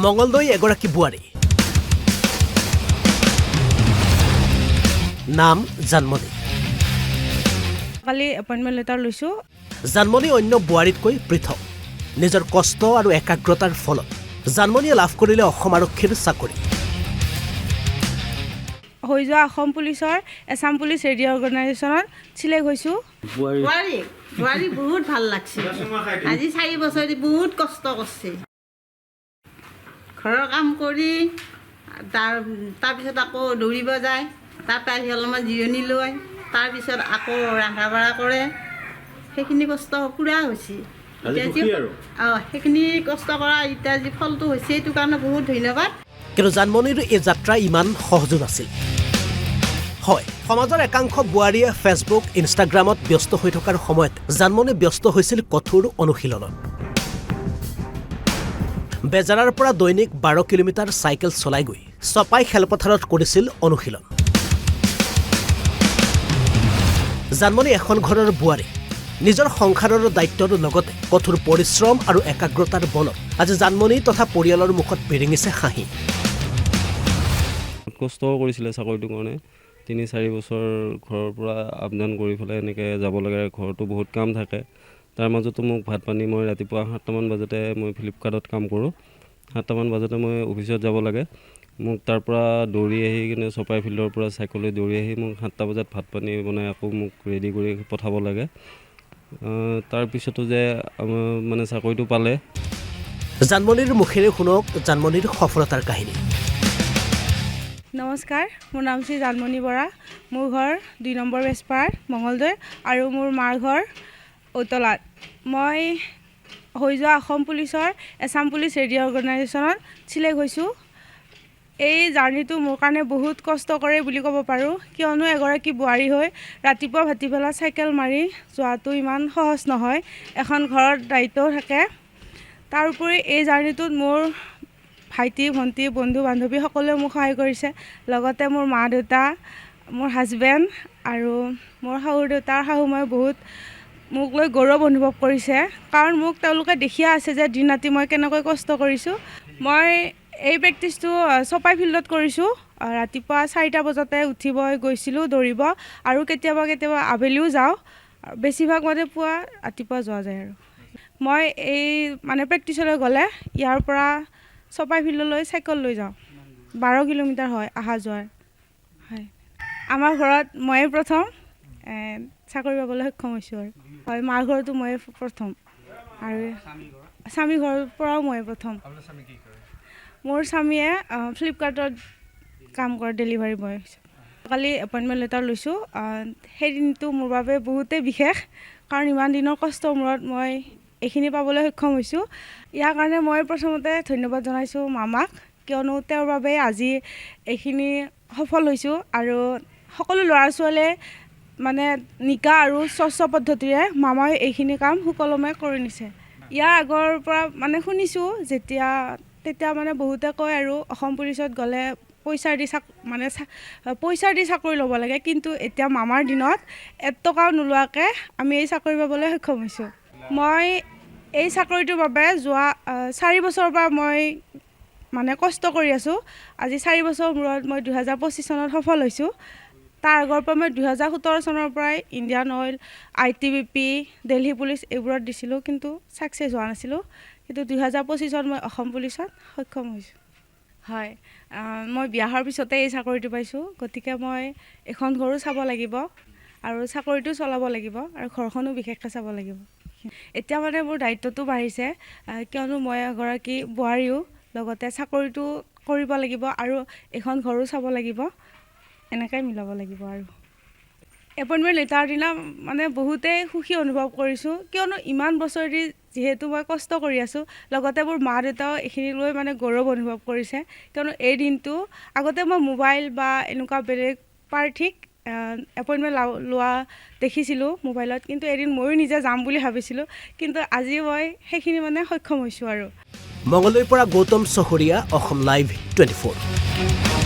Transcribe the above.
মঙলদৈ এগৰাকী বোৱাৰী নাম জানমণি কালি এপইণ্টমেণ্ট লেটাৰ লৈছোঁ জানমণি অন্য বোৱাৰীতকৈ পৃথক নিজৰ কষ্ট আৰু একাগ্ৰতাৰ ফলত জানমণিয়ে লাভ কৰিলে অসম আৰক্ষীৰ চাকৰি হৈ যোৱা অসম পুলিচৰ এছাম পুলিচ ৰেডিঅ' অৰ্গেনাইজেশ্যনত চিলেক্ট হৈছোঁ বোৱাৰী বহুত ভাল লাগছে আজি 4 বছৰ বহুত কষ্ট কৰিছে ঘৰৰ কাম কৰি তাৰপিছত আকৌ দৌৰিব যায় তাৰপিছত অলপমান জিৰণি লয় তাৰপিছত আকৌ ৰন্ধা বঢ়া কৰে সেইখিনি কষ্ট পূৰা হৈছে সেইখিনি কষ্ট কৰা এতিয়া যি ফলটো হৈছে এইটো কাৰণে বহুত ধন্যবাদ কিন্তু জানমণিৰ এই যাত্ৰা ইমান সহজো নাছিল হয় সমাজৰ একাংশ বোৱাৰীয়ে ফেচবুক ইনষ্টাগ্ৰামত ব্যস্ত হৈ থকাৰ সময়ত জানমণি ব্যস্ত হৈছিল কঠোৰ অনুশীলনত বেজাৰাৰ পৰা দৈনিক 12 কিলোমিটাৰ চাইকেল চলাই গৈ চপাই খেলপথাৰত কৰিছিল অনুশীলন জানমণি এখন ঘৰৰ বোৱাৰী নিজৰ সংসাৰৰ দায়িত্বৰ লগতে কঠোৰ পৰিশ্ৰম আৰু একাগ্ৰতাৰ বলত আজি জানমণি তথা পৰিয়ালৰ মুখত বিৰিঙিছে হাঁহি কষ্ট কৰিছিলে চাকৰিটোৰ কাৰণে 3-4 বছৰ ঘৰৰ পৰা আপ ডাউন কৰি পেলাই এনেকৈ যাব লাগে ঘৰতো বহুত কাম থাকে তাৰ মাজতো মোক ভাত পানী মই ৰাতিপুৱা 7টামান বজাতে মই ফ্লিপকাৰ্টত কাম কৰোঁ 7টামান বজাতে মই অফিচত যাব লাগে মোক তাৰ পৰা দৌৰি আহি কিনে চপাই ফিল্ডৰ পৰা চাইকেললৈ দৌৰি আহি মোক 7টা বজাত ভাত পানী বনাই আকৌ মোক ৰেডি কৰি পঠাব লাগে তাৰপিছতো যে মানে চাকৰিটো পালে জানমণিৰ মুখেৰে শুনক জানমণিৰ সফলতাৰ কাহিনী নমস্কাৰ মোৰ নাম শ্ৰী জানমণি বৰা মোৰ ঘৰ 2 নম্বৰ বেজপাৰ মঙলদৈ আৰু মোৰ মাৰ ঘৰ ঔতলাত মই হৈ যোৱা অসম পুলিচৰ এছাম পুলিচ ৰেডিঅ' অৰ্গেনাইজেশ্যনত চিলেক্ট হৈছোঁ এই জাৰ্ণিটো মোৰ কাৰণে বহুত কষ্ট কৰে বুলি ক'ব পাৰোঁ কিয়নো এগৰাকী বোৱাৰী হৈ ৰাতিপুৱা ভাটিবেলা চাইকেল মাৰি যোৱাটো ইমান সহজ নহয় এখন ঘৰত দায়িত্বও থাকে তাৰোপৰি এই জাৰ্ণিটোত মোৰ ভাইটি ভণ্টি বন্ধু বান্ধৱী সকলোৱে মোক সহায় কৰিছে লগতে মোৰ মা দেউতা মোৰ হাজবেণ্ড আৰু মোৰ শাহুৰ দেউতাৰ শাহুমাই বহুত মোক লৈ গৌৰৱ অনুভৱ কৰিছে কাৰণ মোক তেওঁলোকে দেখিয়া আছে যে দিন ৰাতি মই কেনেকৈ কষ্ট কৰিছোঁ মই এই প্ৰেক্টিছটো চপাই ফিল্ডত কৰিছোঁ ৰাতিপুৱা 4টা বজাতে উঠিব গৈছিলোঁ দৌৰিব আৰু কেতিয়াবা আবেলিও যাওঁ বেছিভাগ মানে পুৱা ৰাতিপুৱা যোৱা যায় আৰু মই এই মানে প্ৰেক্টিছলৈ গ'লে ইয়াৰ পৰা চপাই ফিল্ডলৈ চাইকেল লৈ যাওঁ 12 কিলোমিটাৰ হয় অহা যোৱাৰ হয় আমাৰ ঘৰত ময়ে প্ৰথম চাকৰি পাবলৈ সক্ষম হৈছোঁ আৰু হয় মাৰ ঘৰতো ময়ে প্ৰথম আৰু স্বামী ঘৰৰ পৰাও ময়ে প্ৰথম মোৰ স্বামীয়ে ফ্লিপকাৰ্টত কাম কৰে ডেলিভাৰী বয় কালি এপইণ্টমেণ্ট লেটাৰ লৈছোঁ সেই দিনটো মোৰ বাবে বহুতেই বিশেষ কাৰণ ইমান দিনৰ কষ্টৰ মূৰত মই এইখিনি পাবলৈ সক্ষম হৈছোঁ ইয়াৰ কাৰণে মই প্ৰথমতে ধন্যবাদ জনাইছোঁ মামাক কিয়নো তেওঁৰ বাবে আজি এইখিনি সফল হৈছোঁ আৰু সকলো ল'ৰা ছোৱালীয়ে মানে নিকা আৰু স্বচ্ছ পদ্ধতিৰে মামাই এইখিনি কাম সুকলমে কৰি নিছে ইয়াৰ আগৰ পৰা মানে শুনিছোঁ তেতিয়া মানে বহুতে কয় আৰু অসম পুলিচত গ'লে পইচা দি চাকৰি ল'ব লাগে কিন্তু এতিয়া মামাৰ দিনত 1 টকাও নোলোৱাকৈ আমি এই চাকৰি পাবলৈ সক্ষম হৈছোঁ মই এই চাকৰিটোৰ বাবে যোৱা 4 বছৰৰ পৰা মই মানে কষ্ট কৰি আছোঁ আজি 4 বছৰৰ মূৰত মই 2025 চনত সফল হৈছোঁ তাৰ আগৰ পৰা মই 2017 চনৰ পৰাই Indian oil ITBP Delhi police এইবোৰত দিছিলোঁ কিন্তু ছাকচেছ হোৱা নাছিলোঁ কিন্তু 2025 মই অসম পুলিচত সক্ষম হৈছোঁ হয় মই বিয়া হোৱাৰ পিছতে এই চাকৰিটো পাইছোঁ গতিকে মই এখন ঘৰো চাব লাগিব আৰু চাকৰিটো চলাব লাগিব আৰু ঘৰখনো বিশেষকৈ চাব লাগিব এতিয়া মানে মোৰ দায়িত্বটো বাঢ়িছে কিয়নো মই এগৰাকী বোৱাৰীও লগতে চাকৰিটো কৰিব লাগিব আৰু এখন ঘৰো চাব লাগিব এনেকৈ মিলাব লাগিব আৰু এপইণ্টমেণ্ট লেটাৰ দিনা মানে বহুতেই সুখী অনুভৱ কৰিছোঁ কিয়নো ইমান বছৰেদি যিহেতু মই কষ্ট কৰি আছোঁ লগতে মোৰ মা দেউতাও এইখিনি লৈ মানে গৌৰৱ অনুভৱ কৰিছে কিয়নো এই দিনটো আগতে মই মোবাইল বা এনেকুৱা বেলেগ প্ৰাৰ্থীক এপইণ্টমেণ্ট লোৱা দেখিছিলোঁ মোবাইলত কিন্তু এদিন ময়ো নিজে যাম বুলি ভাবিছিলোঁ কিন্তু আজি মই সেইখিনি মানে সক্ষম হৈছোঁ আৰু মঙলদৈৰ পৰা গৌতম চহৰীয়া অসম লাইভ 24